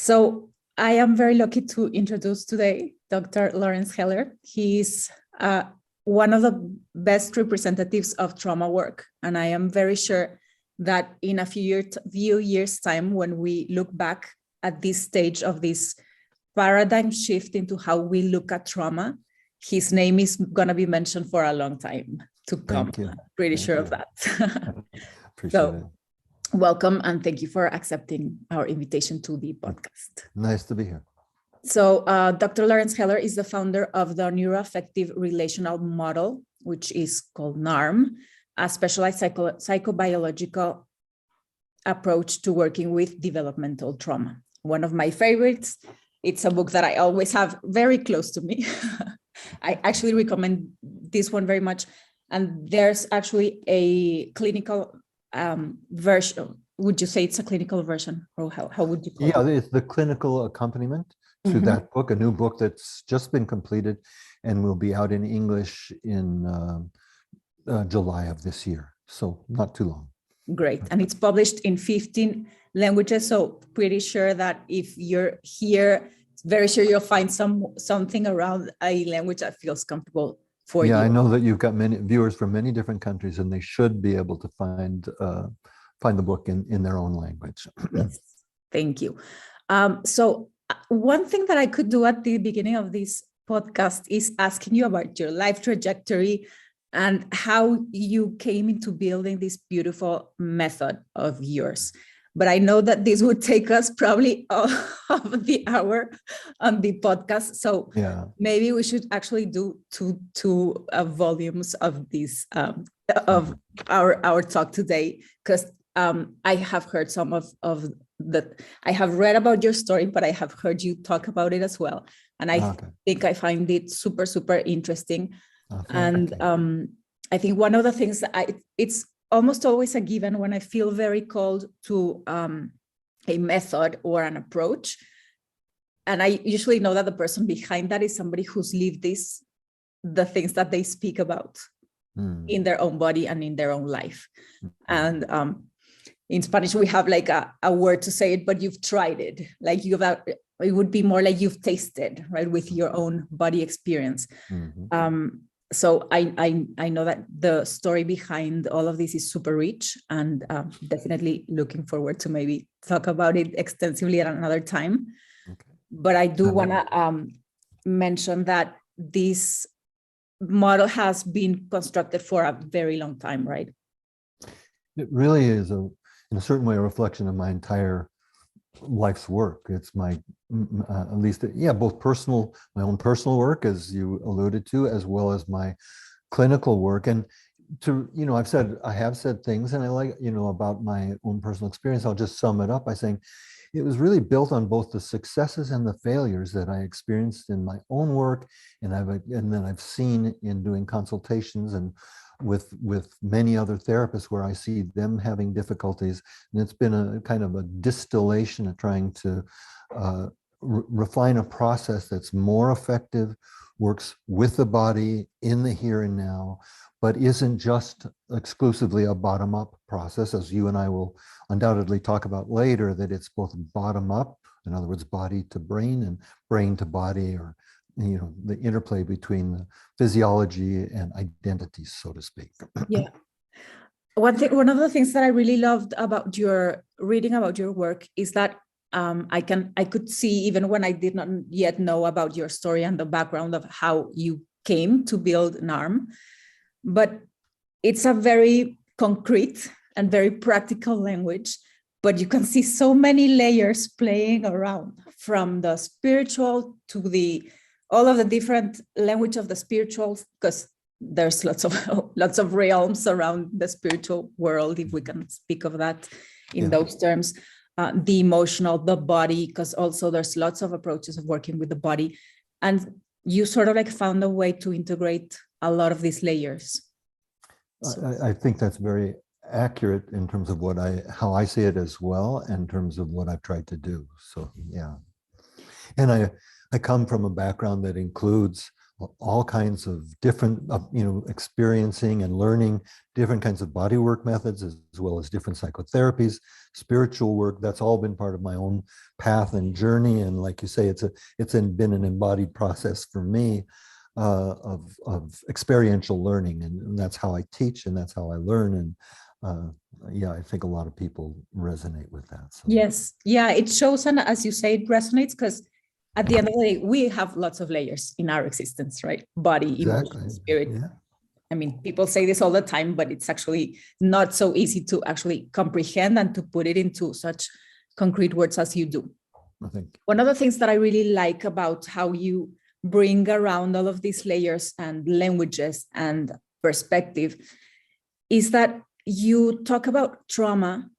So I am very lucky to introduce today Dr. Laurence Heller. He's one of the best representatives of trauma work. And I am very sure that in a few years' time, when we look back at this stage of this paradigm shift into how we look at trauma, his name is going to be mentioned for a long time to come. Thank you. I'm pretty Thank sure you. of that. Appreciate it. Welcome, and thank you for accepting our invitation to the podcast. Nice to be here. So Dr. Laurence Heller is the founder of the NeuroAffective Relational Model, which is called NARM, a specialized psychobiological approach to working with developmental trauma. One of my favorites. It's a book that I always have very close to me. I actually recommend this one very much. And there's actually a clinical version. Would you say it's a clinical version, or how would you call it? Yeah, it's the clinical accompaniment to that book, a new book that's just been completed and will be out in English in July of this year. So not too long. Great. And it's published in 15 languages. So pretty sure that if you're here, very sure you'll find something around a language that feels comfortable for you. Yeah, I know that you've got many viewers from many different countries, and they should be able to find the book in their own language. Yes, thank you. So one thing that I could do at the beginning of this podcast is asking you about your life trajectory and how you came into building this beautiful method of yours. But I know that this would take us probably of the hour on the podcast. So yeah, maybe we should actually do two volumes of this of our talk today, because I have heard some of that. I have read about your story, but I have heard you talk about it as well. And I think I find it super, super interesting. And I think one of the things that it's almost always a given when I feel very called to a method or an approach. And I usually know that the person behind that is somebody who's lived the things that they speak about in their own body and in their own life. And in Spanish, we have like a word to say it, but you've tried it. Like it would be more like you've tasted, right, with your own body experience. So I know that the story behind all of this is super rich, and definitely looking forward to maybe talk about it extensively at another time. Okay. But I do want to mention that this model has been constructed for a very long time, right? It really is, in a certain way, a reflection of my entire life's work. It's my at least both my own personal work, as you alluded to, as well as my clinical work. And I have said things, and I like about my own personal experience. I'll just sum it up by saying it was really built on both the successes and the failures that I experienced in my own work, and then I've seen in doing consultations and with many other therapists where I see them having difficulties. And it's been a kind of a distillation of trying to refine a process that's more effective, works with the body in the here and now, but isn't just exclusively a bottom-up process, as you and I will undoubtedly talk about later, that it's both bottom-up, in other words, body to brain and brain to body, or the interplay between the physiology and identities, so to speak. Yeah. One of the things that I really loved about reading about your work is that I could see, even when I did not yet know about your story and the background of how you came to build NARM, but it's a very concrete and very practical language, but you can see so many layers playing around, from the spiritual to all of the different language of the spiritual, because there's lots of realms around the spiritual world, if we can speak of that in those terms. The emotional, the body, because also there's lots of approaches of working with the body. And you sort of like found a way to integrate a lot of these layers. I think that's very accurate in terms of how I see it as well, in terms of what I've tried to do. So, yeah. And I come from a background that includes all kinds of different, experiencing and learning different kinds of body work methods, as well as different psychotherapies, spiritual work. That's all been part of my own path and journey. And like you say, it's been an embodied process for me of experiential learning. And that's how I teach, and that's how I learn. And I think a lot of people resonate with that. So. Yes. Yeah, it shows, and as you say, it resonates because at the end of the day, we have lots of layers in our existence, right? Body, Exactly. emotion, spirit. Yeah. I mean, people say this all the time, but it's actually not so easy to actually comprehend and to put it into such concrete words as you do. I think one of the things that I really like about how you bring around all of these layers and languages and perspective is that you talk about trauma.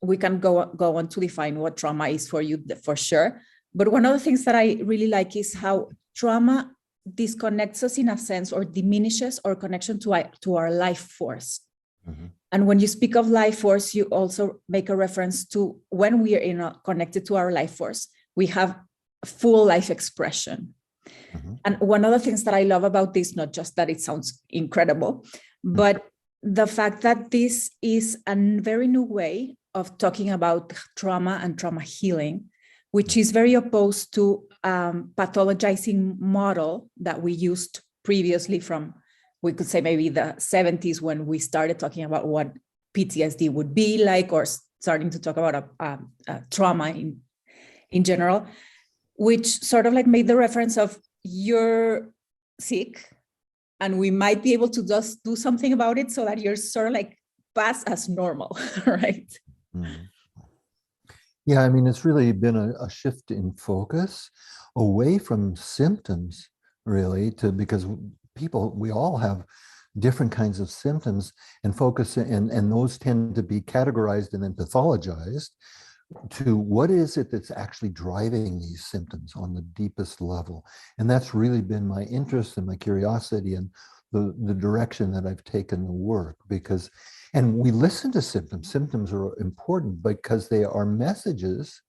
We can go on to define what trauma is for you for sure. But one of the things that I really like is how trauma disconnects us in a sense, or diminishes our connection to our life force. Mm-hmm. And when you speak of life force, you also make a reference to when we are connected to our life force, we have full life expression. Mm-hmm. And one of the things that I love about this, not just that it sounds incredible, but the fact that this is a very new way of talking about trauma and trauma healing, which is very opposed to pathologizing model that we used previously from, we could say maybe the 70s, when we started talking about what PTSD would be like, or starting to talk about trauma in general, which sort of like made the reference of you're sick and we might be able to just do something about it so that you're sort of like pass as normal, right? Mm-hmm. Yeah, I mean, it's really been a shift in focus away from symptoms, really, because we all have different kinds of symptoms, and focus, and those tend to be categorized and then pathologized to what is it that's actually driving these symptoms on the deepest level. And that's really been my interest and my curiosity, and the direction that I've taken the work, and we listen to symptoms. Symptoms are important because they are messages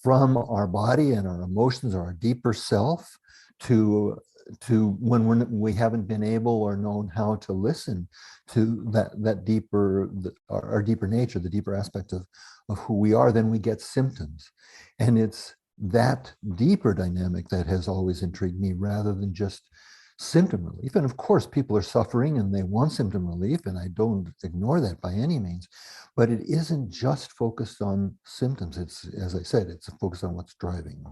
from our body and our emotions, or our deeper self, to when we haven't been able or known how to listen to that deeper, our deeper nature, the deeper aspect of who we are. Then we get symptoms. And it's that deeper dynamic that has always intrigued me, rather than just symptom relief. And of course, people are suffering and they want symptom relief, and I don't ignore that by any means, but it isn't just focused on symptoms. It's, as I said, it's focused on what's driving.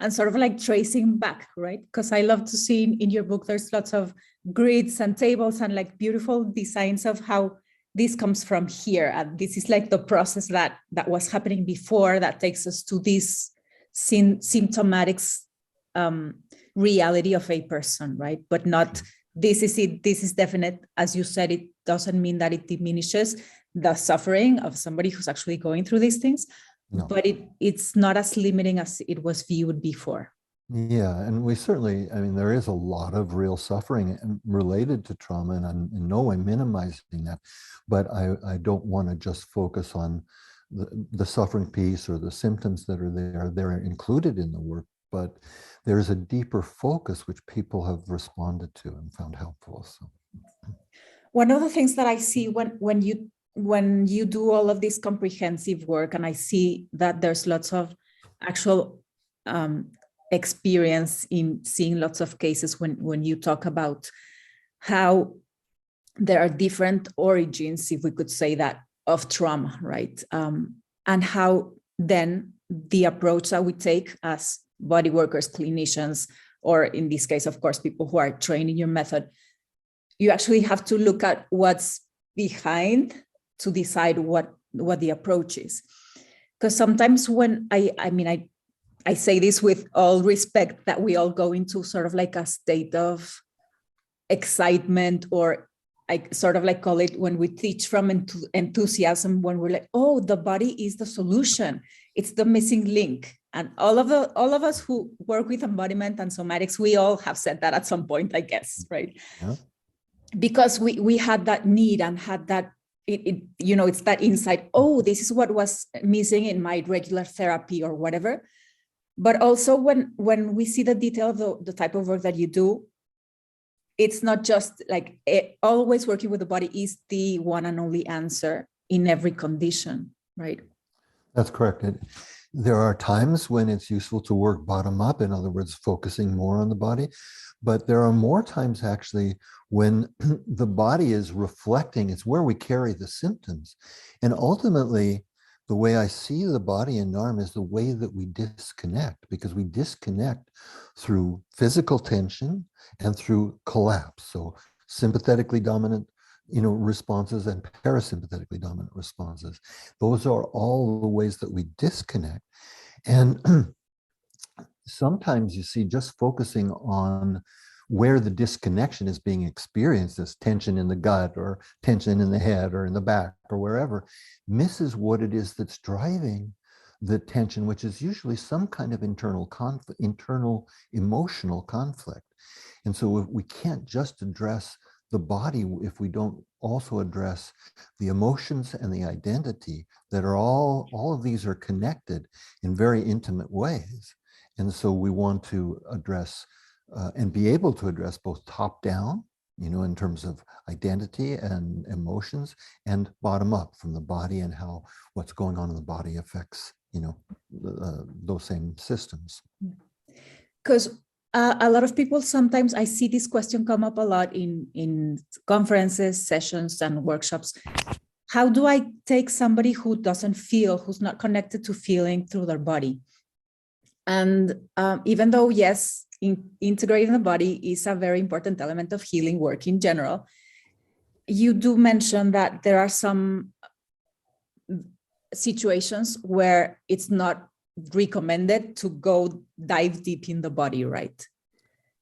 And sort of like tracing back, right? Because I love to see in your book, there's lots of grids and tables and like beautiful designs of how this comes from here. And this is like the process that was happening before that takes us to this symptomatic reality of a person, right? But not, this is it, this is definite. As you said, it doesn't mean that it diminishes the suffering of somebody who's actually going through these things. No. But it's not as limiting as it was viewed before. Yeah, and we certainly, I mean, there is a lot of real suffering related to trauma, and I'm in no way minimizing that, but I don't want to just focus on the suffering piece or the symptoms that are there. They're included in the work, but there's a deeper focus which people have responded to and found helpful. So. One of the things that I see when you do all of this comprehensive work, and I see that there's lots of actual experience in seeing lots of cases when you talk about how there are different origins, if we could say that, of trauma, right? And how then the approach that we take as body workers, clinicians, or in this case, of course, people who are trained in your method, you actually have to look at what's behind to decide what the approach is. Because sometimes when I say this with all respect, that we all go into sort of like a state of excitement, or I sort of like call it, when we teach from enthusiasm, when we're like, oh, the body is the solution, it's the missing link. And all of us who work with embodiment and somatics, we all have said that at some point, I guess, right? Yeah. Because we had that need and had that, it's that insight, oh, this is what was missing in my regular therapy or whatever. But also when we see the detail of the type of work that you do, it's not just like always working with the body is the one and only answer in every condition, right? That's correct. There are times when it's useful to work bottom up, in other words, focusing more on the body. But there are more times actually when the body is reflecting, it's where we carry the symptoms. And ultimately, the way I see the body in NARM is the way that we disconnect, because we disconnect through physical tension and through collapse. So sympathetically dominant responses and parasympathetically dominant responses. Those are all the ways that we disconnect. And sometimes you see just focusing on where the disconnection is being experienced, as tension in the gut or tension in the head or in the back or wherever, misses what it is that's driving the tension, which is usually some kind of internal conflict, internal emotional conflict. And so if we can't just address the body if we don't also address the emotions and the identity that are all of these are connected in very intimate ways. And so we want to address and be able to address both top down, in terms of identity and emotions, and bottom up from the body and how what's going on in the body affects, those same systems. Because a lot of people, sometimes I see this question come up a lot in conferences, sessions, and workshops. How do I take somebody who doesn't feel, who's not connected to feeling through their body? And even though, yes, integrating the body is a very important element of healing work in general, you do mention that there are some situations where it's not recommended to go dive deep in the body, right?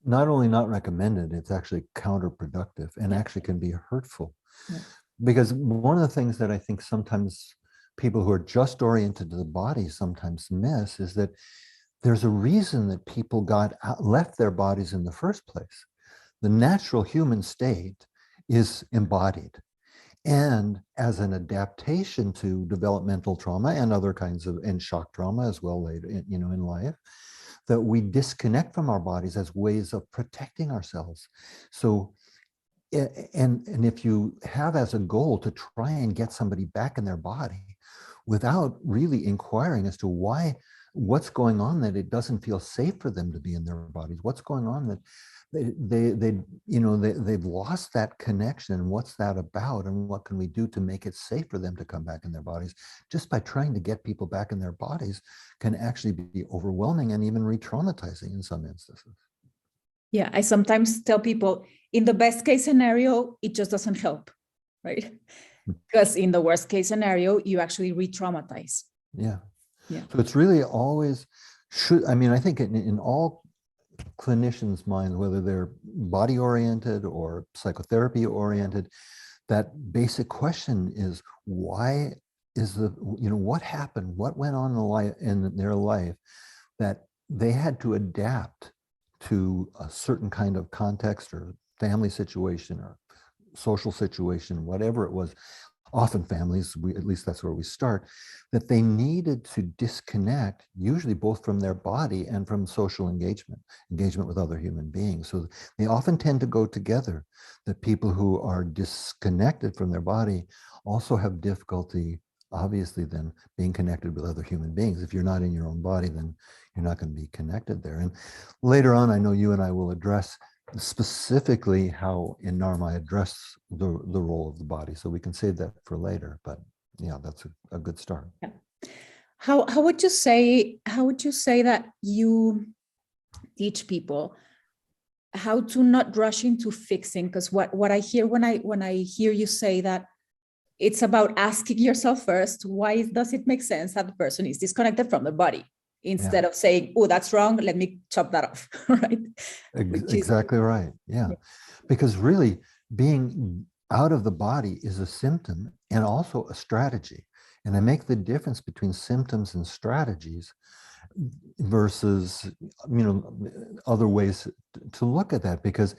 Not only not recommended, it's actually counterproductive and actually can be hurtful. Yeah. Because one of the things that I think sometimes people who are just oriented to the body sometimes miss is that there's a reason that people left their bodies in the first place. The natural human state is embodied. And as an adaptation to developmental trauma and other kinds of, and shock trauma as well later, in life, that we disconnect from our bodies as ways of protecting ourselves. So, and if you have as a goal to try and get somebody back in their body without really inquiring as to what's going on, that it doesn't feel safe for them to be in their bodies, what's going on that they've lost that connection. What's that about? And what can we do to make it safe for them to come back in their bodies? Just by trying to get people back in their bodies can actually be overwhelming and even re-traumatizing in some instances. Yeah, I sometimes tell people in the best case scenario, it just doesn't help, right? Because in the worst case scenario, you actually re-traumatize. Yeah. Yeah. So it's really always I think in all clinicians' minds, whether they're body oriented or psychotherapy oriented, that basic question is, why is what happened? What went on in their life that they had to adapt to a certain kind of context or family situation or social situation, whatever it was. Often families, at least that's where we start, that they needed to disconnect, usually both from their body and from social engagement with other human beings. So they often tend to go together, that people who are disconnected from their body also have difficulty, obviously, then being connected with other human beings. If you're not in your own body, then you're not going to be connected there. And later on, I know you and I will address specifically how in NARM I address the role of the body. So we can save that for later, but yeah, that's a good start. Yeah. How would you say that you teach people how to not rush into fixing? Because what I hear when I hear you say that, it's about asking yourself first, why does it make sense that the person is disconnected from the body? Instead of saying, oh, that's wrong, let me chop that off, right? Exactly right. Yeah. Because really being out of the body is a symptom and also a strategy. And I make the difference between symptoms and strategies versus, other ways to look at that. Because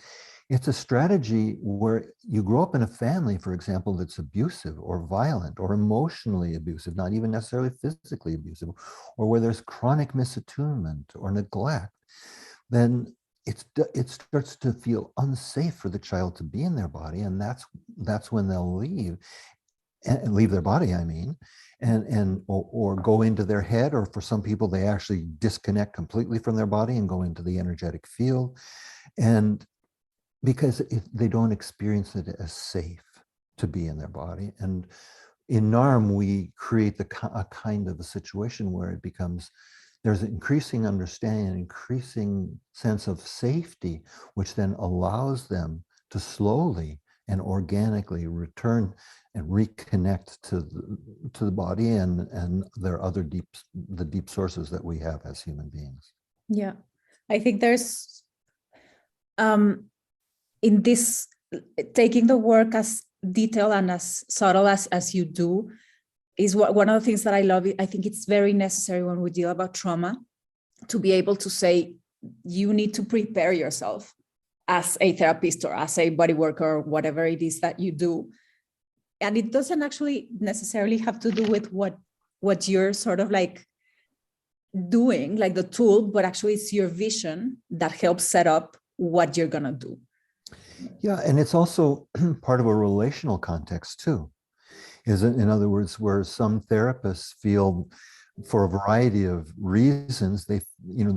it's a strategy where you grow up in a family, for example, that's abusive or violent or emotionally abusive, not even necessarily physically abusive, or where there's chronic misattunement or neglect, then it starts to feel unsafe for the child to be in their body, and that's when they'll leave their body, I mean, or go into their head, or for some people, they actually disconnect completely from their body and go into the energetic field. And because they don't experience it as safe to be in their body. And in NARM, we create a kind of a situation where it becomes, there's an increasing understanding, an increasing sense of safety, which then allows them to slowly and organically return and reconnect to the body and their other the deep sources that we have as human beings. Yeah, I think there's in this, taking the work as detailed and as subtle as you do is one of the things that I love. I think it's very necessary when we deal about trauma to be able to say, you need to prepare yourself as a therapist or as a body worker or whatever it is that you do. And it doesn't actually necessarily have to do with what you're sort of like doing, like the tool, but actually it's your vision that helps set up what you're gonna do. Yeah, and it's also part of a relational context too. In other words, where some therapists feel, for a variety of reasons, they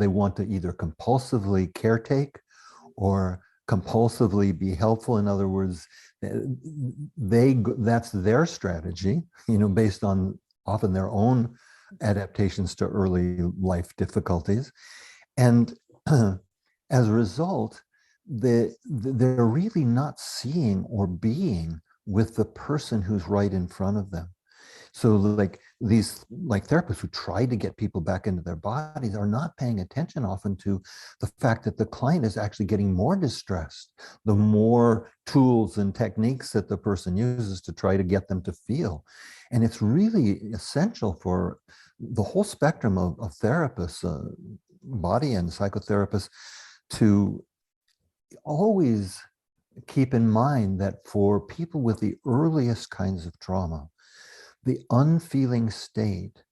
want to either compulsively caretake or compulsively be helpful. In other words, that's their strategy, based on often their own adaptations to early life difficulties. And as a result, they're really not seeing or being with the person who's right in front of them. So like therapists who try to get people back into their bodies are not paying attention often to the fact that the client is actually getting more distressed, the more tools and techniques that the person uses to try to get them to feel. And it's really essential for the whole spectrum of therapists, body and psychotherapists, to always keep in mind that for people with the earliest kinds of trauma, the unfeeling state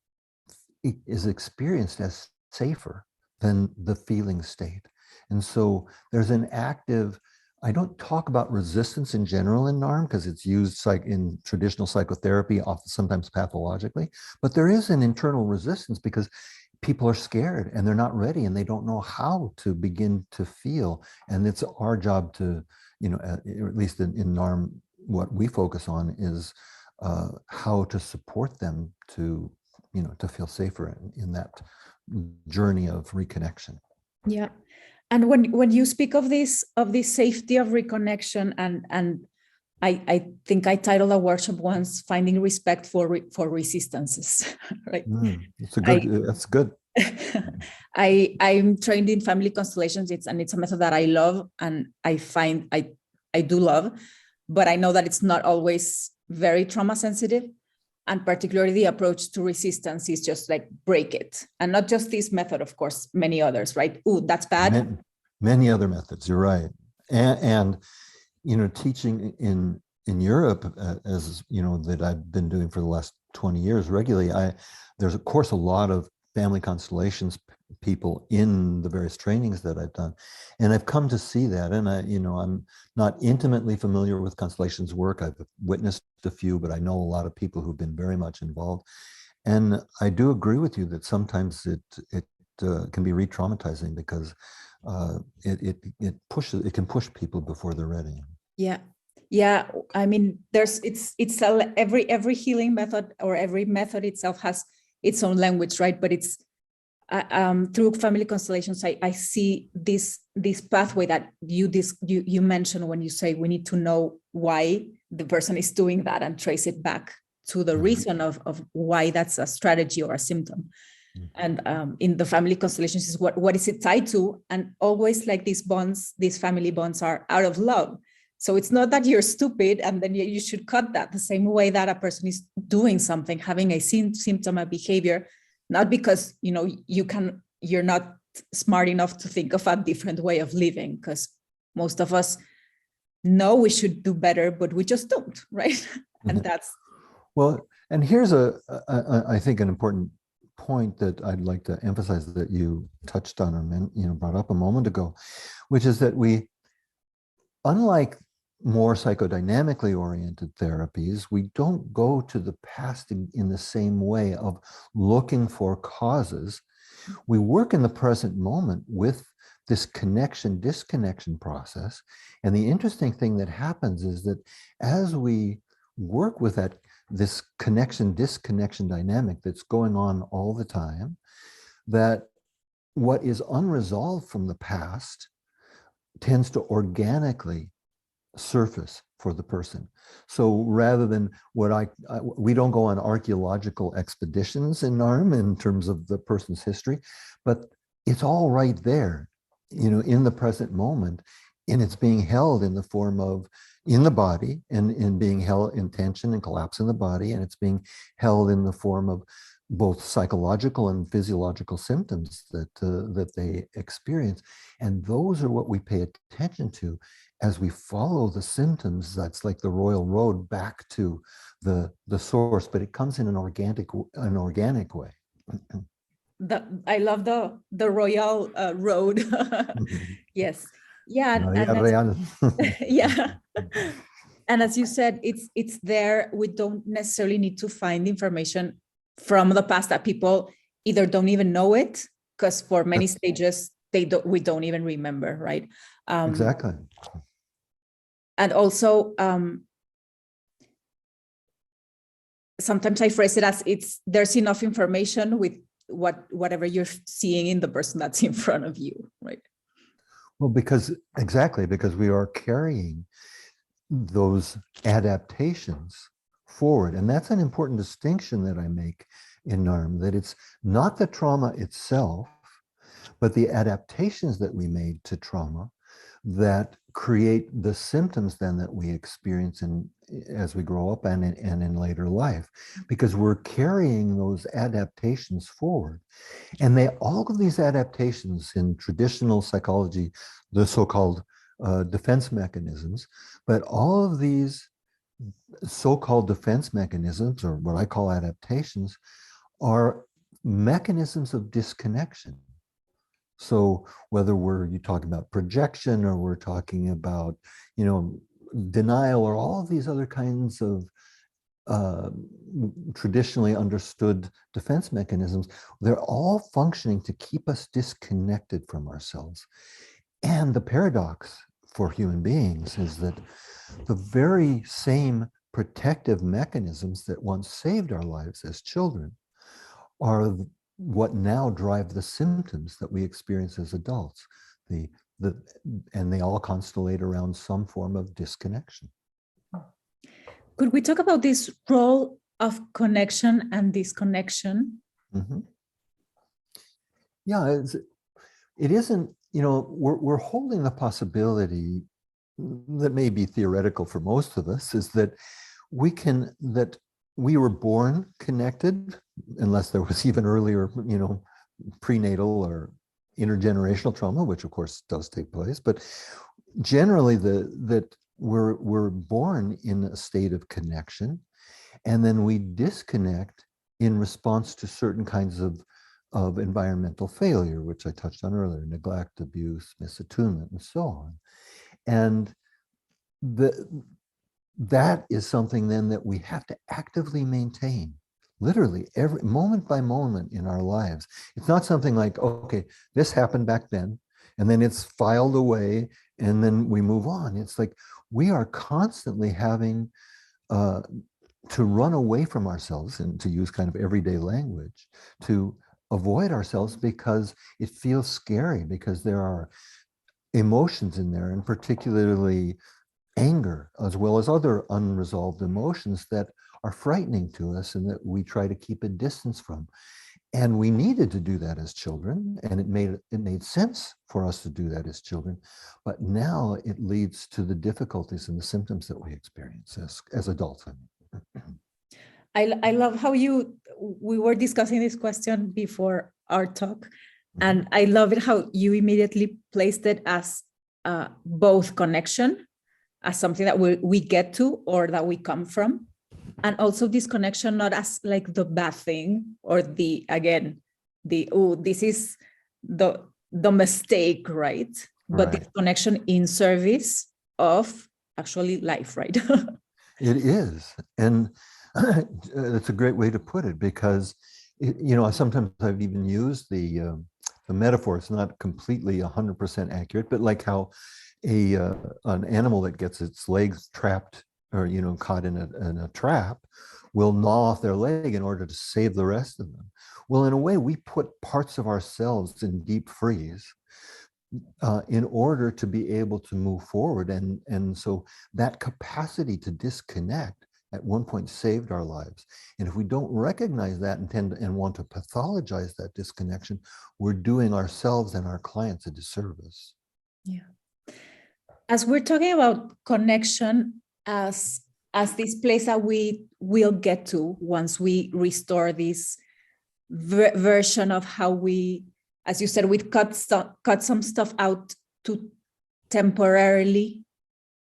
is experienced as safer than the feeling state. And so there's an active, I don't talk about resistance in general in NARM because it's used in traditional psychotherapy, often sometimes pathologically, but there is an internal resistance because people are scared and they're not ready and they don't know how to begin to feel. And it's our job to, at least in NARM, what we focus on is how to support them to feel safer in that journey of reconnection. Yeah. And when you speak of this safety of reconnection, and I think I titled a workshop once, "Finding Respect for Resistances," right? That's good. I'm trained in family constellations. It's a method that I love, and I find I do love, but I know that it's not always very trauma sensitive. And particularly the approach to resistance is just like break it. And not just this method, of course, many others, right? Ooh, that's bad. Many other methods, you're right. And teaching in Europe, as that I've been doing for the last 20 years regularly, there's of course a lot of family constellations people in the various trainings that I've done. And I've come to see that. And I'm not intimately familiar with constellations work. I've witnessed a few, but I know a lot of people who've been very much involved. And I do agree with you that sometimes it can be re-traumatizing because it can push people before they're ready. Yeah. I mean, every healing method or every method itself has its own language, right? But it's through family constellations, I see this pathway that you mentioned when you say we need to know why the person is doing that and trace it back to the reason of why that's a strategy or a symptom. And in the family constellations is what is it tied to? And always like these family bonds are out of love. So it's not that you're stupid and then you should cut that the same way that a person is doing something, having a symptom, a behavior, not because, you're not smart enough to think of a different way of living, because most of us know we should do better, but we just don't, right? And that's well, and here's I think an important point that I'd like to emphasize that you touched on or brought up a moment ago, which is that we, unlike more psychodynamically oriented therapies, we don't go to the past in the same way of looking for causes. We work in the present moment with this connection-disconnection process. And the interesting thing that happens is that as we work with this connection-disconnection dynamic that's going on all the time, that what is unresolved from the past tends to organically surface for the person. So rather than we don't go on archaeological expeditions in NARM in terms of the person's history, but it's all right there, in the present moment, and it's being held in the form of in the body and being held in tension and collapse in the body, and it's being held in the form of both psychological and physiological symptoms that they experience. And those are what we pay attention to as we follow the symptoms. That's like the royal road back to the source, but it comes in an organic way. I love the royal road. Yes. Yeah. Yeah. And as you said, it's there. We don't necessarily need to find information from the past that people either don't even know it, because for many stages we don't even remember, right? Exactly. And also, sometimes I phrase it as there's enough information with whatever you're seeing in the person that's in front of you, right? Well, because we are carrying those adaptations forward. And that's an important distinction that I make in NARM, that it's not the trauma itself, but the adaptations that we made to trauma that create the symptoms then that we experience as we grow up and in later life, because we're carrying those adaptations forward. And all of these adaptations in traditional psychology, the so-called defense mechanisms, but all of these so-called defense mechanisms, or what I call adaptations, are mechanisms of disconnection. So whether you talking about projection, or we're talking about, denial, or all of these other kinds of traditionally understood defense mechanisms, they're all functioning to keep us disconnected from ourselves. And the paradox for human beings is that the very same protective mechanisms that once saved our lives as children are what now drive the symptoms that we experience as adults. And they all constellate around some form of disconnection. Could we talk about this role of connection and disconnection? Mm-hmm. Yeah, it isn't, we're holding the possibility that may be theoretical for most of us, is that we were born connected, unless there was even earlier, prenatal or intergenerational trauma, which of course does take place. But generally that we're born in a state of connection, and then we disconnect in response to certain kinds of environmental failure, which I touched on earlier: neglect, abuse, misattunement, and so on. And that is something then that we have to actively maintain, literally every moment by moment in our lives. It's not something like, okay, this happened back then, and then it's filed away, and then we move on. It's like we are constantly having to run away from ourselves, and to use kind of everyday language, to avoid ourselves, because it feels scary, because there are emotions in there, and particularly anger, as well as other unresolved emotions that are frightening to us and that we try to keep a distance from. And we needed to do that as children, and it made sense for us to do that as children. But now it leads to the difficulties and the symptoms that we experience as adults. I love how we were discussing this question before our talk, and I love it how you immediately placed it as both connection as something that we get to or that we come from. And also disconnection, not as like the bad thing or this is the mistake, right? But Right. disconnection in service of actually life, right? It is. And it's a great way to put it, because, sometimes I've even used the metaphor. It's not completely 100% accurate, but like how an animal that gets its legs trapped or, caught in a trap will gnaw off their leg in order to save the rest of them. Well, in a way, we put parts of ourselves in deep freeze in order to be able to move forward. And so that capacity to disconnect at one point saved our lives. And if we don't recognize that and want to pathologize that disconnection, we're doing ourselves and our clients a disservice. Yeah. As we're talking about connection as this place that we will get to once we restore this version of how we, as you said, we cut some stuff out to temporarily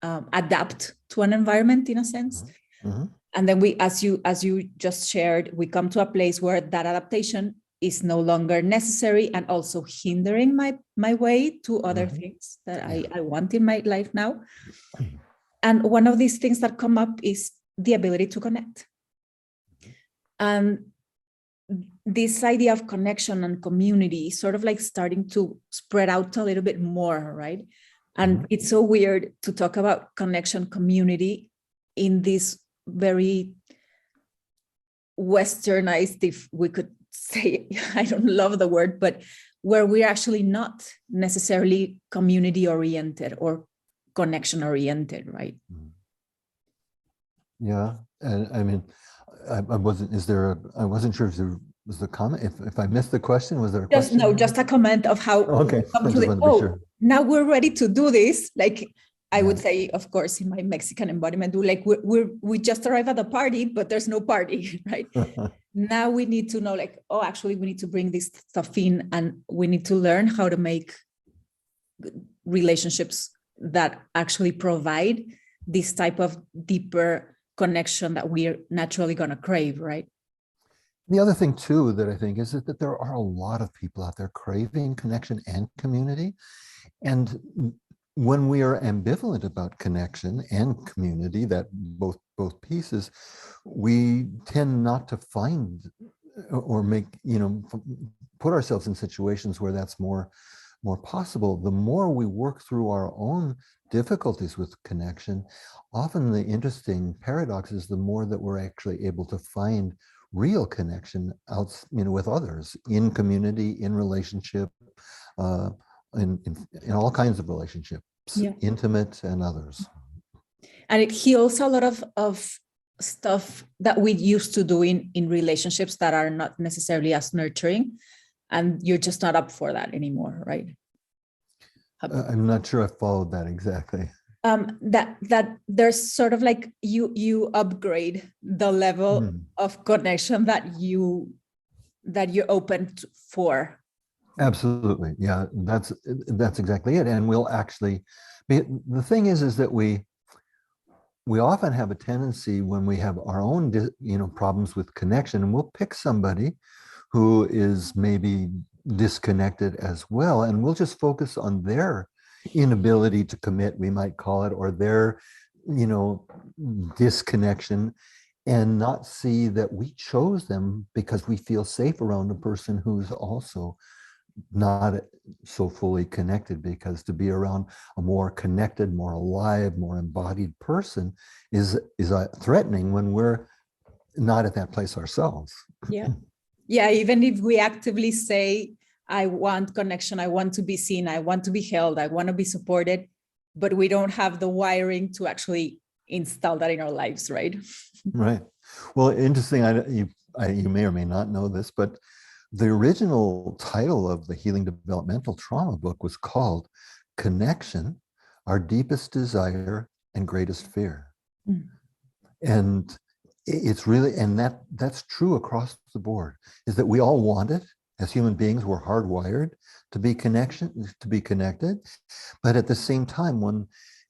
adapt to an environment, in a sense. Mm-hmm. And then we, as you just shared, we come to a place where that adaptation is no longer necessary and also hindering my way to other things that I want in my life now. And one of these things that come up is the ability to connect. And this idea of connection and community is sort of like starting to spread out a little bit more, right? And it's so weird to talk about connection community in this very westernized, if we could say, I don't love the word, but where we're actually not necessarily community oriented or connection oriented, right? Yeah. And I mean, I wasn't sure if there was a comment. If I missed the question, was there a question? Just a comment of how Okay. I just wanted to be sure. Now we're ready to do this. Like I would say, of course, in my Mexican embodiment, we just arrived at the party, but there's no party, right? Now we need to know, like, oh, actually, we need to bring this stuff in, and we need to learn how to make relationships that actually provide this type of deeper connection that we're naturally going to crave, right? The other thing, too, that I think is that there are a lot of people out there craving connection and community. And when we are ambivalent about connection and community, that both pieces, we tend not to find or put ourselves in situations where that's more possible. The more we work through our own difficulties with connection, often the interesting paradox is the more that we're actually able to find real connection out, with others, in community, in relationship, in all kinds of relationships, intimate and others. And it heals a lot of stuff that we used to do in relationships that are not necessarily as nurturing, and you're just not up for that anymore, right? I'm not sure I followed that exactly. That there's sort of like you upgrade the level of connection that you're open for. Absolutely. Yeah, that's exactly it. And we'll actually, the thing is that we often have a tendency, when we have our own problems with connection, and we'll pick somebody who is maybe disconnected as well, and we'll just focus on their inability to commit, we might call it, or their disconnection, and not see that we chose them because we feel safe around a person who's also not so fully connected. Because to be around a more connected, more alive, more embodied person is threatening when we're not at that place ourselves. Yeah, even if we actively say, I want connection, I want to be seen, I want to be held, I want to be supported, but we don't have the wiring to actually install that in our lives, right? Right. Well, interesting. You may or may not know this, but the original title of the Healing Developmental Trauma book was called Connection, Our Deepest Desire and Greatest Fear. And it's really, and that's true across the board, is that we all want it. As human beings, we're hardwired to be connected. But at the same time, when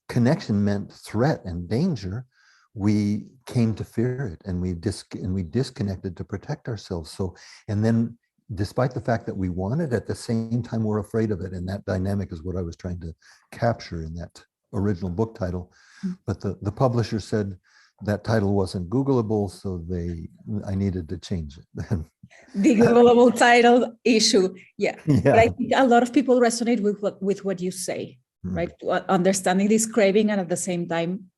connection meant threat and danger, we came to fear it, and we disconnected to protect ourselves. So, and then despite the fact that we want it, at the same time we're afraid of it. And that dynamic is what I was trying to capture in that original book title. But the publisher said that title wasn't Googleable, so I needed to change it. The Googleable title issue. Yeah. Yeah. But I think a lot of people resonate with what you say, right? Understanding this craving, and at the same time,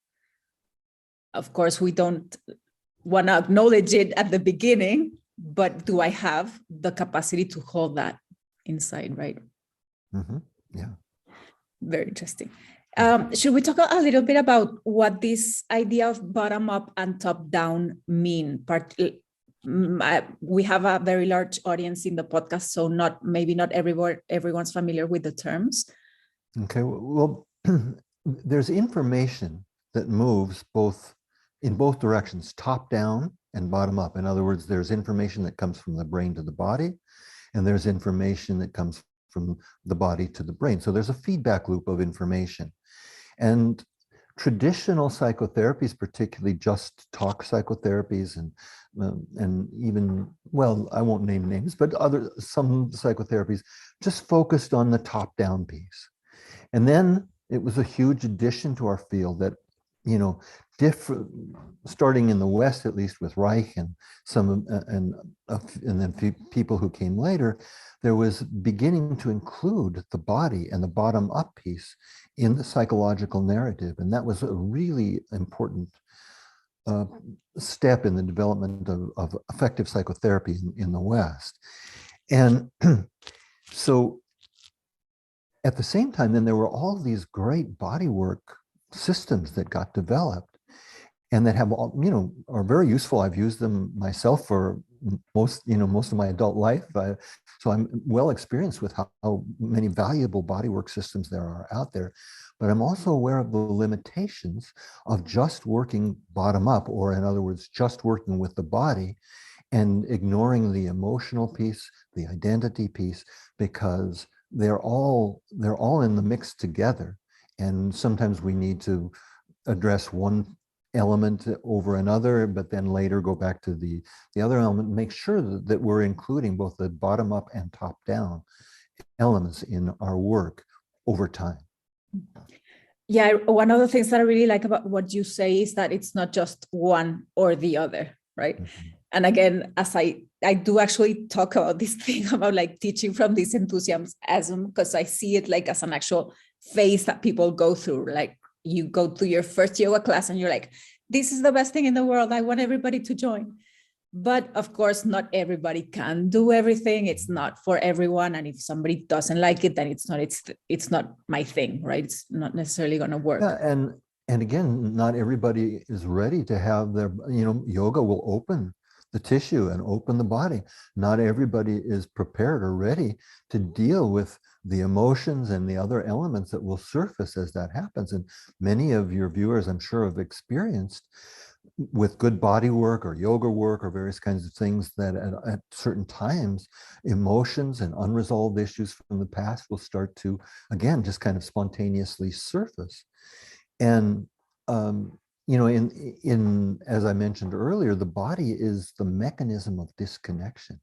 of course, we don't want to acknowledge it at the beginning, but do I have the capacity to hold that inside, right? Yeah. Very interesting. Should we talk a little bit about what this idea of bottom up and top down mean? We have a very large audience in the podcast, so maybe not everyone's familiar with the terms. Okay, well, there's information that moves in both directions, top down and bottom up. In other words, there's information that comes from the brain to the body, and there's information that comes from the body to the brain. So there's a feedback loop of information. And traditional psychotherapies, particularly just talk psychotherapies, and even, well, I won't name names, but some psychotherapies just focused on the top-down piece. And then it was a huge addition to our field that, different, starting in the West, at least with Reich and then people who came later, there was beginning to include the body and the bottom up piece in the psychological narrative. And that was a really important step in the development of effective psychotherapy in the West. And so at the same time, then there were all these great bodywork systems that got developed and that have, are very useful. I've used them myself for most of my adult life. So I'm well experienced with how many valuable bodywork systems there are out there. But I'm also aware of the limitations of just working bottom up, or in other words, just working with the body and ignoring the emotional piece, the identity piece, because they're all in the mix together. And sometimes we need to address one element over another, but then later go back to the other element, make sure that we're including both the bottom up and top down elements in our work over time. Yeah, one of the things that I really like about what you say is that it's not just one or the other, right? Mm-hmm. And again, as I do actually talk about this thing about like teaching from this enthusiasm, because I see it like as an actual phase that people go through. Like you go to your first yoga class and you're like, this is the best thing in the world. I want everybody to join. But of course, not everybody can do everything. It's not for everyone. And if somebody doesn't like it, then it's not my thing, right? It's not necessarily going to work. Yeah, and again, not everybody is ready to have their, yoga will open the tissue and open the body. Not everybody is prepared or ready to deal with the emotions and the other elements that will surface as that happens. And many of your viewers, I'm sure, have experienced with good body work or yoga work or various kinds of things that at certain times, emotions and unresolved issues from the past will start to, again, just kind of spontaneously surface. And, as I mentioned earlier, the body is the mechanism of disconnection.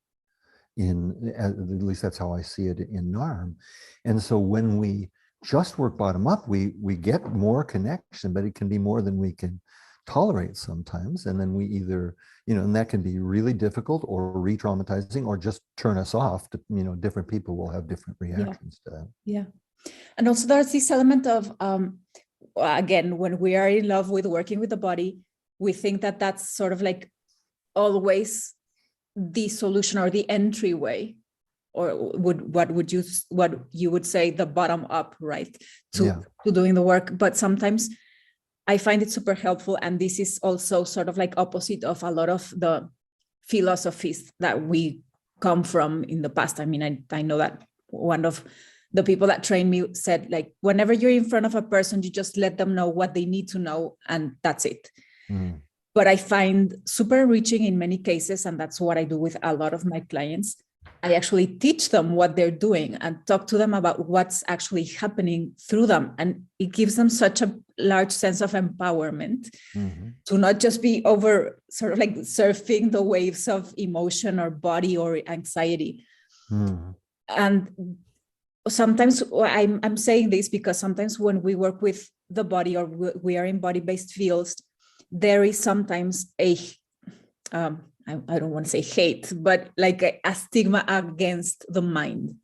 At least that's how I see it in NARM. And so when we just work bottom up, we get more connection, but it can be more than we can tolerate sometimes. And then we either, and that can be really difficult or re-traumatizing or just turn us off. Different people will have different reactions to that. Yeah. And also there's this element of, again, when we are in love with working with the body, we think that that's sort of like always the solution or the entryway, or what you would say the bottom up, right? To doing the work. But sometimes I find it super helpful. And this is also sort of like opposite of a lot of the philosophies that we come from in the past. I mean, I know that one of the people that trained me said, like, whenever you're in front of a person, you just let them know what they need to know, and that's it. Mm. But I find super enriching in many cases, and that's what I do with a lot of my clients. I actually teach them what they're doing and talk to them about what's actually happening through them. And it gives them such a large sense of empowerment to not just be over sort of like surfing the waves of emotion or body or anxiety. And sometimes I'm saying this because sometimes when we work with the body or we are in body-based fields, there is sometimes a I don't want to say hate, but like a stigma against the mind.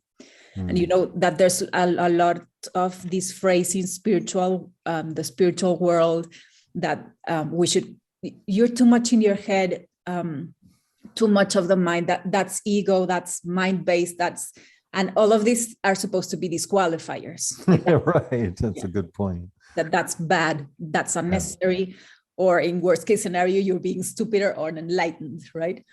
And you know that there's a lot of this phrase in the spiritual world that you're too much in your head, too much of the mind, that's ego, that's mind-based, and all of these are supposed to be disqualifiers. Right, that's a good point. That's bad, that's unnecessary, or in worst case scenario, you're being stupid or unenlightened, right?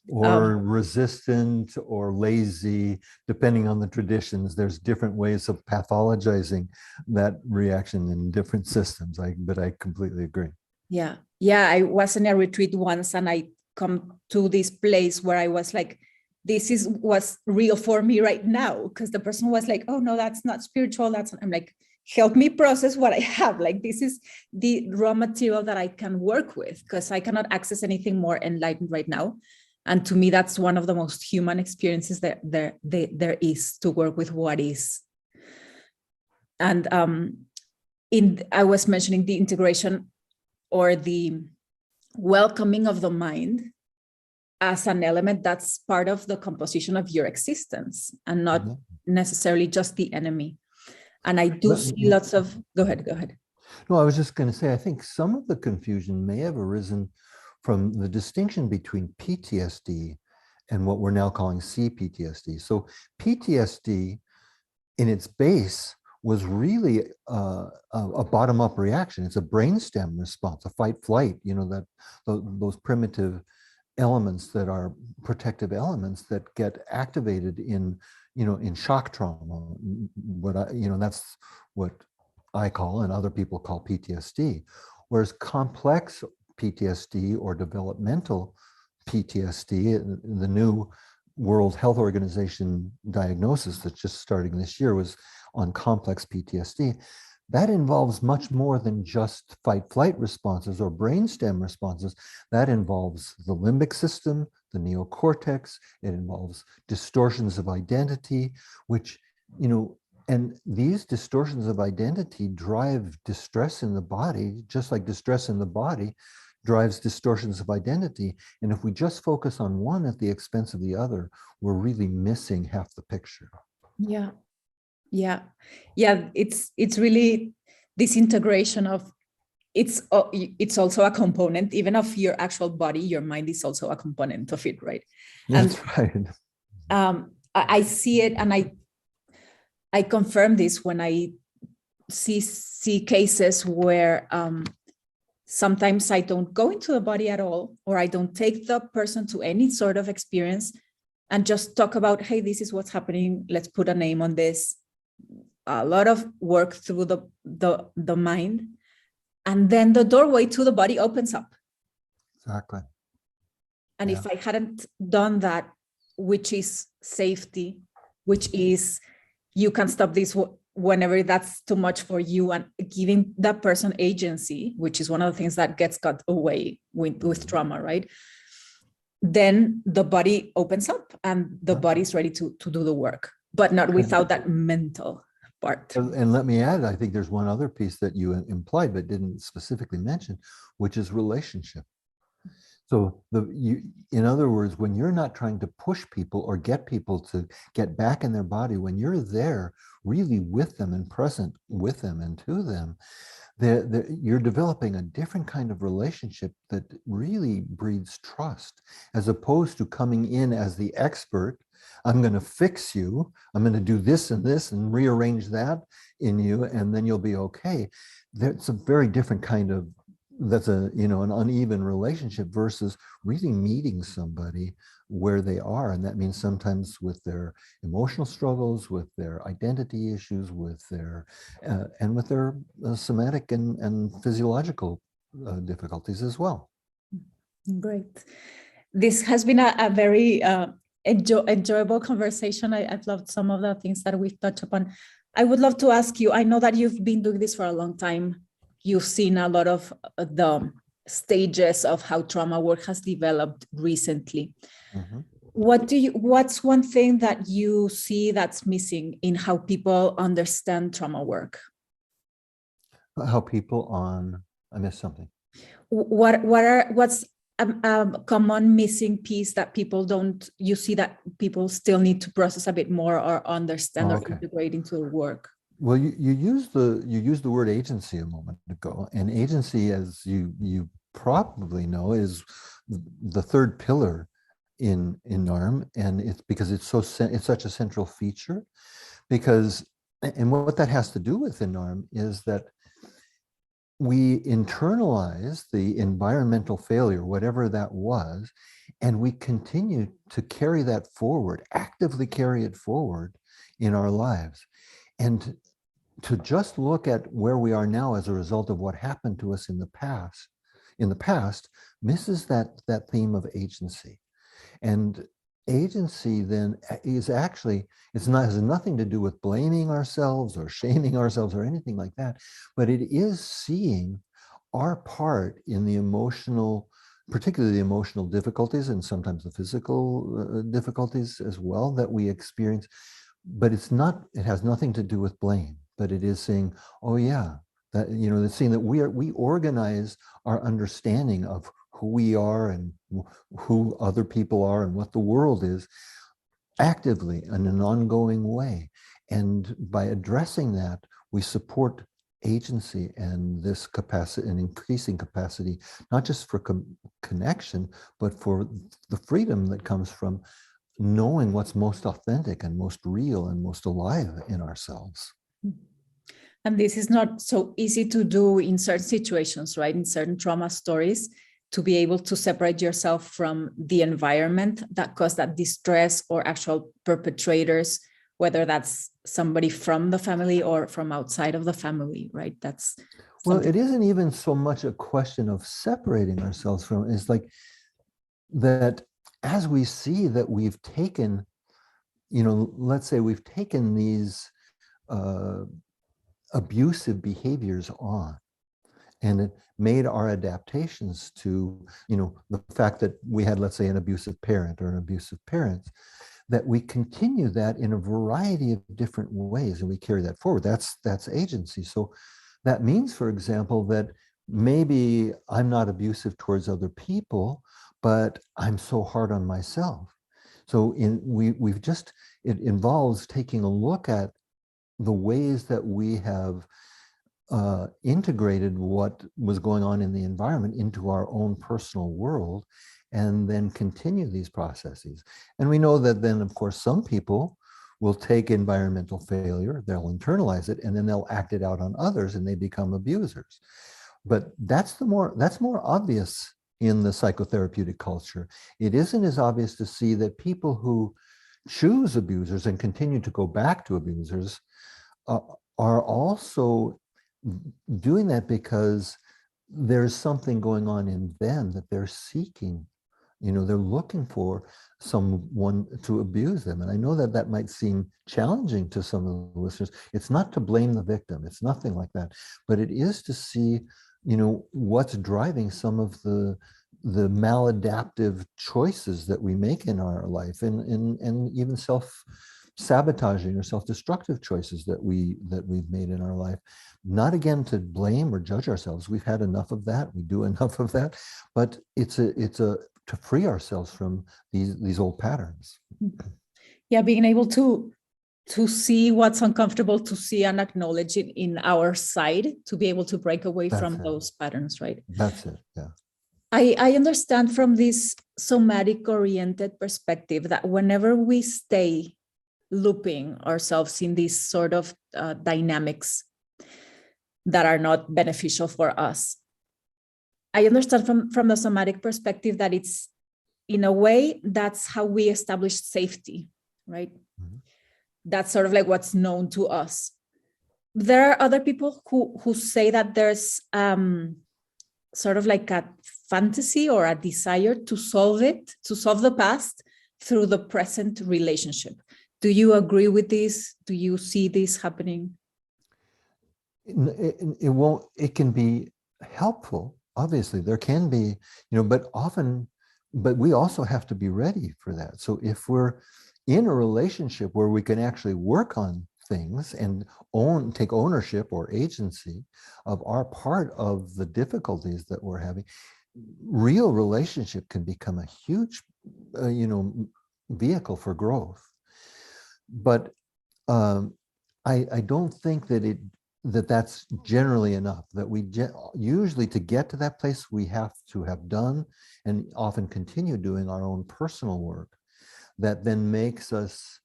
Or resistant or lazy, depending on the traditions. There's different ways of pathologizing that reaction in different systems. But I completely agree. Yeah. I was in a retreat once and I come to this place where I was like, this is what's real for me right now. Because the person was like, oh no, that's not spiritual. I'm like, help me process what I have. Like, this is the raw material that I can work with because I cannot access anything more enlightened right now. And to me, that's one of the most human experiences that there is, to work with what is. And I was mentioning the integration or the welcoming of the mind as an element that's part of the composition of your existence and not necessarily just the enemy. And I do see lots of, go ahead. No, I was just going to say, I think some of the confusion may have arisen from the distinction between PTSD and what we're now calling CPTSD. So PTSD in its base was really a bottom-up reaction. It's a brainstem response, a fight flight, that those primitive elements that are protective elements that get activated in shock trauma. That's what I call and other people call PTSD. Whereas complex PTSD or developmental PTSD, the new World Health Organization diagnosis that's just starting this year was on complex PTSD. That involves much more than just fight-flight responses or brainstem responses. That involves the limbic system, the neocortex. It involves distortions of identity, which, and these distortions of identity drive distress in the body, just like distress in the body drives distortions of identity. And if we just focus on one at the expense of the other, we're really missing half the picture. Yeah. It's really this integration of it's also a component, even of your actual body. Your mind is also a component of it, right? That's right. I see it, and I confirm this when I see cases where sometimes I don't go into the body at all, or I don't take the person to any sort of experience and just talk about, hey, this is what's happening. Let's put a name on this. A lot of work through the mind, and then the doorway to the body opens up. Exactly. And if I hadn't done that, which is safety, which is you can stop this whenever that's too much for you, and giving that person agency, which is one of the things that gets cut away with trauma, right? Then the body opens up and the body is ready to do the work, but not without that mental part. And let me add, I think there's one other piece that you implied but didn't specifically mention, which is relationship. So in other words, when you're not trying to push people or get people to get back in their body, when you're there really with them and present with them and to them, you're developing a different kind of relationship that really breeds trust, as opposed to coming in as the expert. I'm going to fix you. I'm going to do this and this and rearrange that in you, and then you'll be okay. That's a very different kind of, that's an uneven relationship versus really meeting somebody where they are. And that means sometimes with their emotional struggles, with their identity issues, with their, and with their somatic and physiological difficulties as well. Great. This has been a very enjoyable conversation. I've loved some of the things that we've touched upon. I would love to ask you, I know that you've been doing this for a long time. you've seen a lot of the stages of how trauma work has developed recently. Mhm. What's one thing that you see that's missing in how people understand trauma work? How people I missed something. What's a common missing piece that you see that people still need to process a bit more or understand or integrate into the work? Well, you used the word agency a moment ago, and agency, as you probably know, is the third pillar in NARM, and it's because it's such a central feature. And what that has to do with in NARM is that we internalize the environmental failure, whatever that was, and we continue to carry that forward, actively carry it forward in our lives. And to just look at where we are now as a result of what happened to us in the past misses that theme of agency. And agency then is actually, has nothing to do with blaming ourselves or shaming ourselves or anything like that, but it is seeing our part in the emotional, particularly the emotional difficulties and sometimes the physical difficulties as well that we experience. But it has nothing to do with blame, but it is saying, oh yeah, that, it's saying that we organize our understanding of who we are and who other people are and what the world is actively in an ongoing way. And by addressing that, we support agency and this capacity, an increasing capacity, not just for connection, but for the freedom that comes from knowing what's most authentic and most real and most alive in ourselves. And this is not so easy to do in certain situations, right? In certain trauma stories, to be able to separate yourself from the environment that caused that distress or actual perpetrators, whether that's somebody from the family or from outside of the family, right? That's well, it isn't even so much a question of separating ourselves from it. It's like that as we see that we've taken, let's say we've taken these abusive behaviors on, and it made our adaptations to, the fact that we had, let's say, an abusive parent or an abusive parents, that we continue that in a variety of different ways and we carry that forward. That's agency. So that means, for example, that maybe I'm not abusive towards other people, but I'm so hard on myself. So it involves taking a look at the ways that we have integrated what was going on in the environment into our own personal world, and then continue these processes. And we know that then, of course, some people will take environmental failure, they'll internalize it, and then they'll act it out on others, and they become abusers. But that's more obvious in the psychotherapeutic culture. It isn't as obvious to see that people who choose abusers and continue to go back to abusers are also doing that because there's something going on in them that they're seeking. They're looking for someone to abuse them. And I know that might seem challenging to some of the listeners. It's not to blame the victim. It's nothing like that. But it is to see, what's driving some of the maladaptive choices that we make in our life, and even self-sabotaging or self-destructive choices that we've made in our life. Not again to blame or judge ourselves. We've had enough of that. We do enough of that. But it's to free ourselves from these old patterns. Yeah, being able to see what's uncomfortable to see and acknowledge it in our side, to be able to break away from those patterns, right? That's it, yeah. I understand from this somatic oriented perspective that whenever we stay looping ourselves in these sort of dynamics that are not beneficial for us, I understand from the somatic perspective that it's, in a way, that's how we establish safety, right? Mm-hmm. That's sort of like what's known to us. There are other people who say that there's sort of like a fantasy or a desire to solve the past through the present relationship. Do you agree with this? Do you see this happening? it won't, it can be helpful. Obviously, there can be, but often, but we also have to be ready for that. So if we're in a relationship where we can actually work on things and take ownership or agency of our part of the difficulties that we're having, real relationship can become a huge, vehicle for growth. But I don't think that that's generally enough, that we usually, to get to that place, we have to have done and often continue doing our own personal work that then makes us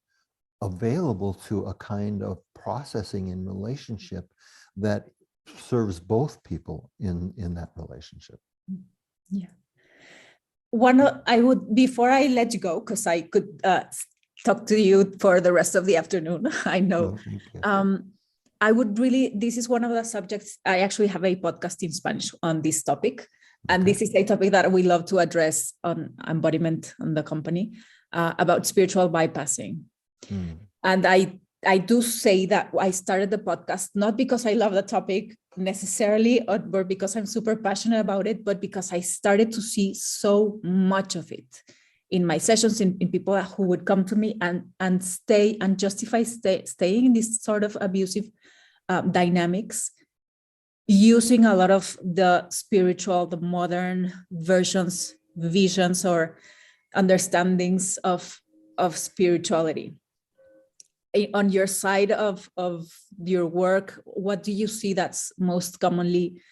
available to a kind of processing in relationship that serves both people in that relationship. Yeah. Before I let you go, because I could talk to you for the rest of the afternoon, I know. I would really, this is one of the subjects, I actually have a podcast in Spanish on this topic. And this is a topic that we love to address on Embodiment on the company, about spiritual bypassing. And I do say that I started the podcast not because I love the topic necessarily, or because I'm super passionate about it, but because I started to see so much of it in my sessions, in people who would come to me and stay and justify staying in this sort of abusive dynamics, using a lot of the modern visions or understandings of spirituality. On your side of your work, what do you see that's most commonly?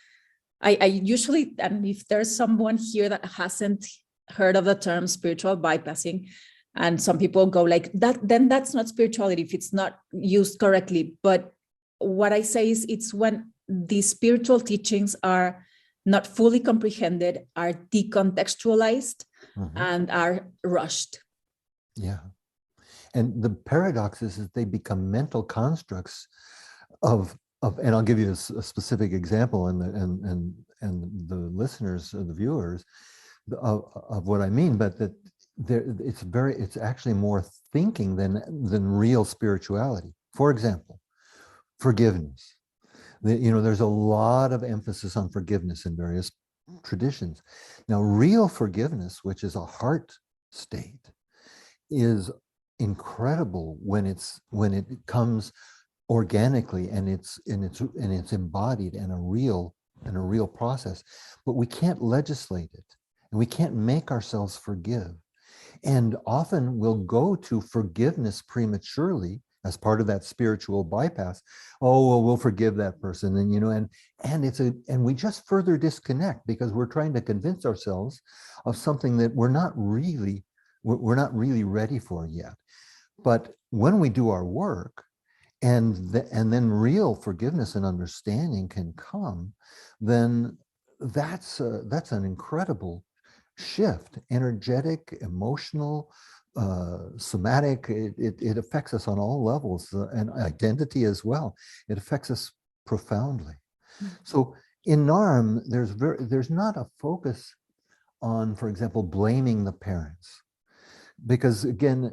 I usually, and if there's someone here that hasn't heard of the term spiritual bypassing, and some people go like that, then that's not spirituality if it's not used correctly. But what I say is, it's when these spiritual teachings are not fully comprehended, are decontextualized, and are rushed. Yeah. And the paradox is that they become mental constructs of and I'll give you a specific example, and the listeners, the viewers, of what I mean, but that it's actually more thinking than real spirituality. For example, forgiveness. There's a lot of emphasis on forgiveness in various traditions. Now, real forgiveness, which is a heart state, is incredible when it comes organically and it's embodied in a real process. But we can't legislate it, and we can't make ourselves forgive. And often we'll go to forgiveness prematurely as part of that spiritual bypass. Oh, well, we'll forgive that person, and we just further disconnect because we're trying to convince ourselves of something that we're not really ready for yet. But when we do our work, and then real forgiveness and understanding can come, then that's an incredible shift, energetic, emotional, somatic. It affects us on all levels, and identity as well. It affects us profoundly. So in NARM, there's not a focus on, for example, blaming the parents, because again,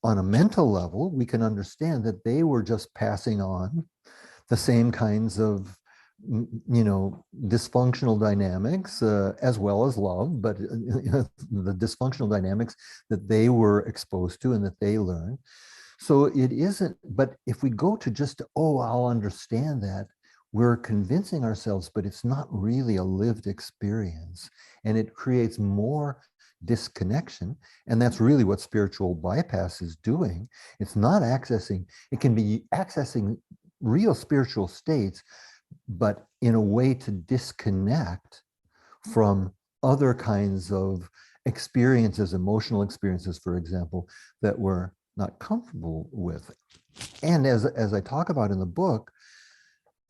on a mental level, we can understand that they were just passing on the same kinds of dysfunctional dynamics, as well as love, but the dysfunctional dynamics that they were exposed to and that they learned. So it isn't, but if we go to just, I'll understand that, we're convincing ourselves, but it's not really a lived experience, and it creates more disconnection. And that's really what spiritual bypass is doing. It's not accessing, it can be accessing real spiritual states, but in a way to disconnect from other kinds of experiences, emotional experiences, for example, that we're not comfortable with. And as I talk about in the book,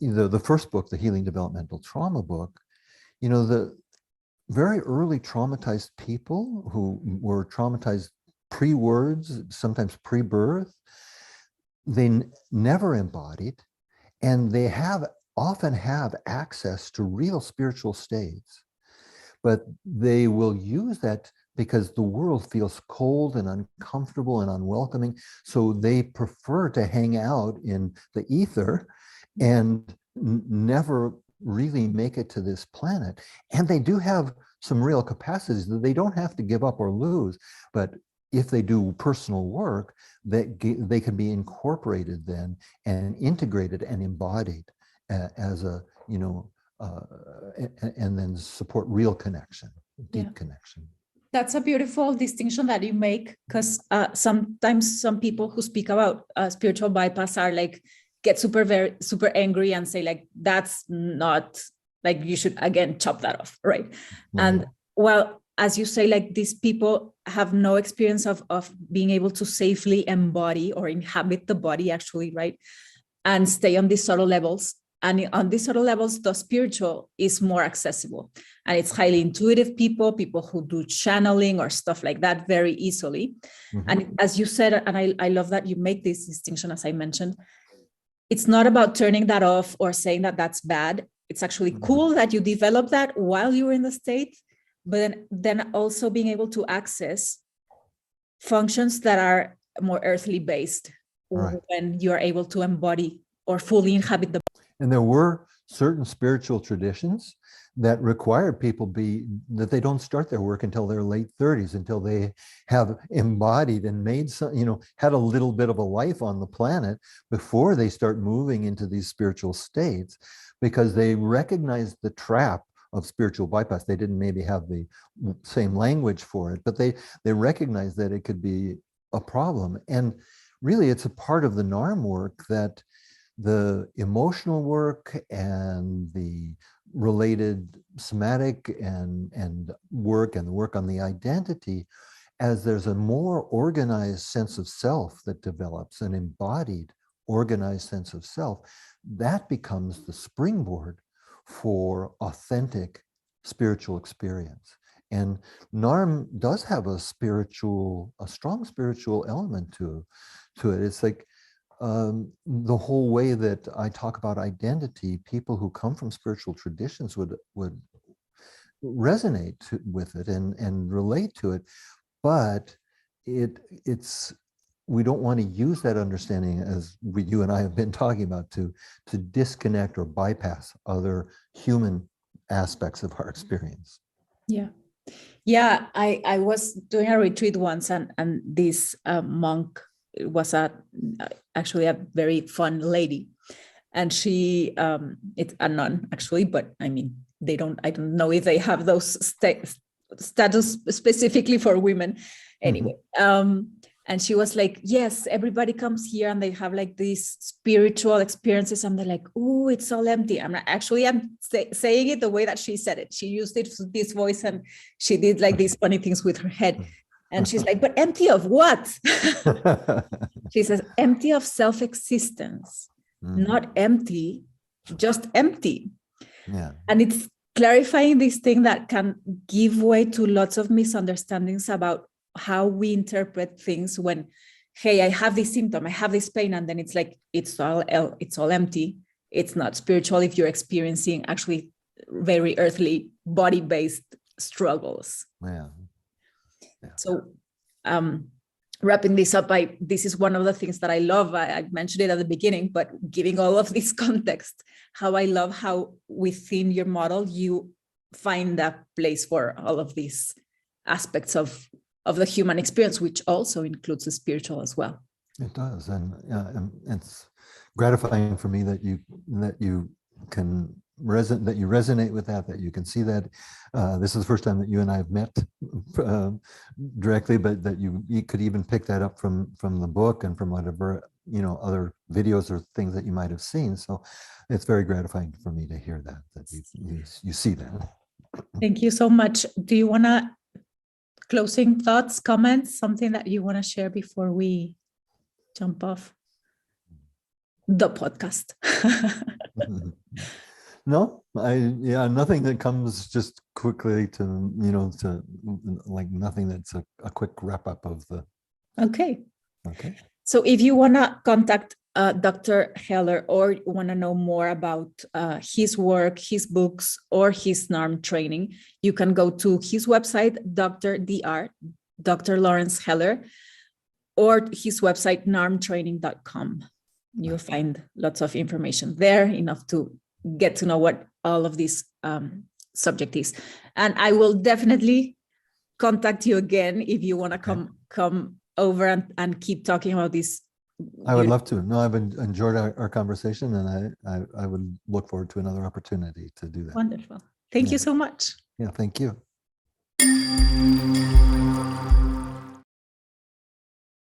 the first book, the Healing Developmental Trauma book, the very early traumatized people who were traumatized pre-words, sometimes pre-birth, they never embodied, and they often have access to real spiritual states, but they will use that because the world feels cold and uncomfortable and unwelcoming. So they prefer to hang out in the ether and never really make it to this planet. And they do have some real capacities that they don't have to give up or lose. But if they do personal work, they can be incorporated then and integrated and embodied as a, and then support real connection, deep connection. That's a beautiful distinction that you make, because sometimes some people who speak about spiritual bypass are like, get super angry and say like, that's not, like, you should again chop that off, right? Yeah. And well, as you say, like, these people have no experience of being able to safely embody or inhabit the body, actually, right? And stay on these subtle levels. And on these subtle levels, the spiritual is more accessible. And it's highly intuitive people who do channeling or stuff like that very easily. Mm-hmm. And as you said, and I love that you make this distinction, as I mentioned, it's not about turning that off or saying that that's bad. It's actually cool that you develop that while you're in the state, but then also being able to access functions that are more earthly based, right, when you're able to embody or fully inhabit the. And there were certain spiritual traditions that required people that they don't start their work until their late 30s, until they have embodied and made some, had a little bit of a life on the planet before they start moving into these spiritual states, because they recognized the trap of spiritual bypass. They didn't maybe have the same language for it, but they recognized that it could be a problem. And really, it's a part of the NARM work that the emotional work and the related somatic and work and the work on the identity, as there's a more organized sense of self that develops, an embodied, organized sense of self, that becomes the springboard for authentic spiritual experience. And NARM does have a strong spiritual element to it. It's like the whole way that I talk about identity, people who come from spiritual traditions would resonate with it and relate to it. But we don't want to use that understanding, as you and I have been talking about, to disconnect or bypass other human aspects of our experience. Yeah, I was doing a retreat once, and this monk was actually a very fun lady, and she it's a nun, actually, but I mean, I don't know if they have those status specifically for women anyway. And she was like, yes, everybody comes here and they have like these spiritual experiences, and they're like, oh, it's all empty. I'm saying it the way that she said it. She used this voice, and she did like these funny things with her head. And she's like, but empty of what? She says, empty of self-existence, not empty, just empty. Yeah. And it's clarifying this thing that can give way to lots of misunderstandings about how we interpret things when, hey, I have this symptom, I have this pain, and then it's like, it's all empty. It's not spiritual if you're experiencing actually very earthly body-based struggles. Yeah. So wrapping this up, this is one of the things that I love. I mentioned it at the beginning, but giving all of this context, how I love how within your model, you find that place for all of these aspects of the human experience, which also includes the spiritual as well. It does. And it's gratifying for me that you can resonate with that you can see that. This is the first time that you and I have met directly, but that you could even pick that up from the book and from whatever, other videos or things that you might have seen. So it's very gratifying for me to hear that you see that. Thank you so much. Do you want to closing thoughts, comments, something that you want to share before we jump off the podcast? No, nothing that comes just quickly to like nothing that's a quick wrap up of the. Okay. So if you want to contact Dr. Heller, or you want to know more about his work, his books, or his NARM training, you can go to his website, Dr. Laurence Heller, or his website, narmtraining.com. You'll find lots of information there, enough to get to know what all of this subject is. And I will definitely contact you again if you want to come over and keep talking about this. I would love to. No, I've enjoyed our conversation, and I would look forward to another opportunity to do that. Wonderful. Thank you so much. Yeah, thank you.